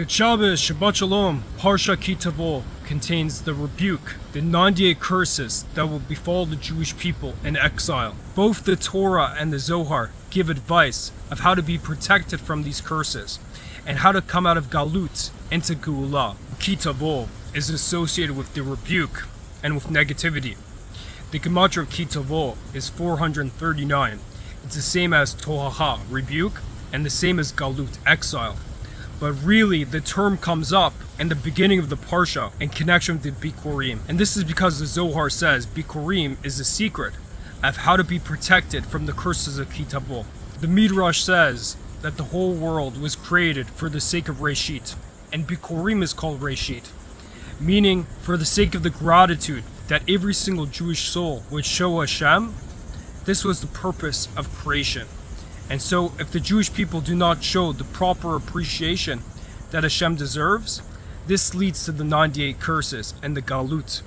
Good Shabbos, Shabbat Shalom. Parsha Ki Tavo contains the rebuke, the 98 curses that will befall the Jewish people in exile. Both the Torah and the Zohar give advice of how to be protected from these curses and how to come out of Galut into Geulah. Ki Tavo is associated with the rebuke and with negativity. The Gematria of Ki Tavo is 439. It's the same as Tochachah, rebuke, and the same as Galut, exile. But really, the term comes up in the beginning of the Parsha in connection with the Bikurim. And this is because the Zohar says Bikurim is the secret of how to be protected from the curses of Ki Tavo. The Midrash says that the whole world was created for the sake of Reshit, and Bikurim is called Reshit, meaning for the sake of the gratitude that every single Jewish soul would show Hashem. This was the purpose of creation. And so if the Jewish people do not show the proper appreciation that Hashem deserves, this leads to the 98 curses and the Galut.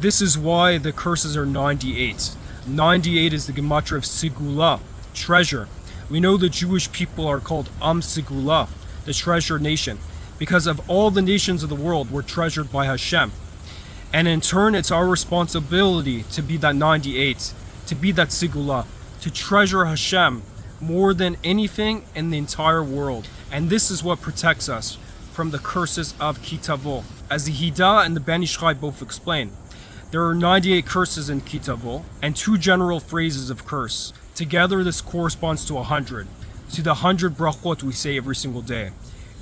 This is why the curses are 98. 98 is the Gematria of segulot, treasure. We know the Jewish people are called segulot, the treasured nation, because of all the nations of the world were treasured by Hashem. And in turn, it's our responsibility to be that 98, to be that segulot, to treasure Hashem more than anything in the entire world. And this is what protects us from the curses of Ki Tavo. As the Hida and the Ben Ish Chai both explain, there are 98 curses in Ki Tavo and 2 general phrases of curse. Together this corresponds to 100, to the 100 brachot we say every single day.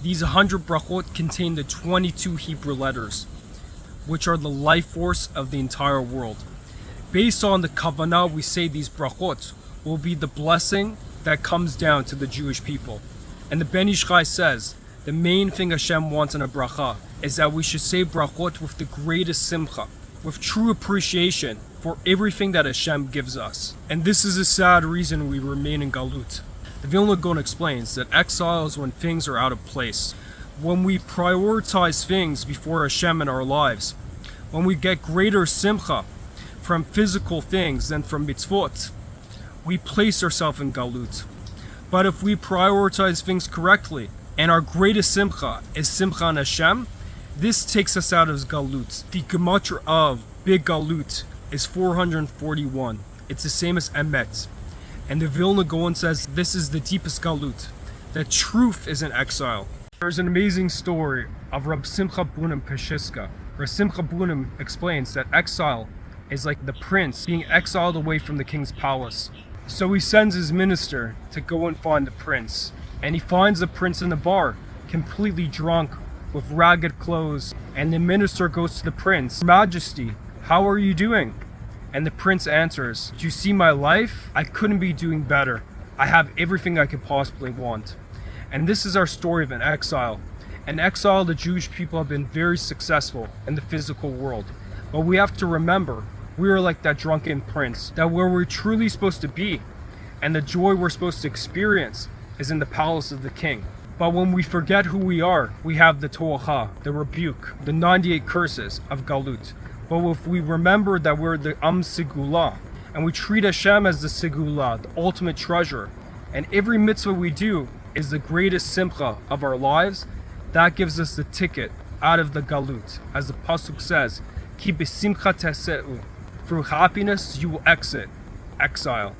These 100 brachot contain the 22 Hebrew letters, which are the life force of the entire world. Based on the kavanah we say these brachot will be the blessing that comes down to the Jewish people. And the Ben Ish Chai says, the main thing Hashem wants in a bracha is that we should say brachot with the greatest simcha, with true appreciation for everything that Hashem gives us. And this is a sad reason we remain in Galut. The Vilna Gaon explains that exile is when things are out of place, when we prioritize things before Hashem in our lives, when we get greater simcha from physical things than from mitzvot. We place ourselves in Galut. But if we prioritize things correctly, and our greatest simcha is simcha on Hashem, this takes us out of Galut. The Gematria of Big Galut is 441. It's the same as Emet. And the Vilna Gaon says this is the deepest Galut, that truth is in exile. There's an amazing story of Rab Simchah Bunim Peschichah. Rab Simchah Bunim explains that exile is like the prince being exiled away from the king's palace. So he sends his minister to go and find the prince. And he finds the prince in the bar, completely drunk, with ragged clothes. And the minister goes to the prince, "Majesty, how are you doing?" And the prince answers, "Do you see my life? I couldn't be doing better. I have everything I could possibly want." And this is our story of an exile. In exile, the Jewish people have been very successful in the physical world. But we have to remember, we are like that drunken prince, that where we're truly supposed to be and the joy we're supposed to experience is in the palace of the king. But when we forget who we are, we have the Tochachah, the rebuke, the 98 curses of Galut. But if we remember that we're the segulot, and we treat Hashem as the segulot, the ultimate treasure, and every mitzvah we do is the greatest simcha of our lives, that gives us the ticket out of the Galut. As the pasuk says, Ki Simchah teseu, through happiness you will exit exile.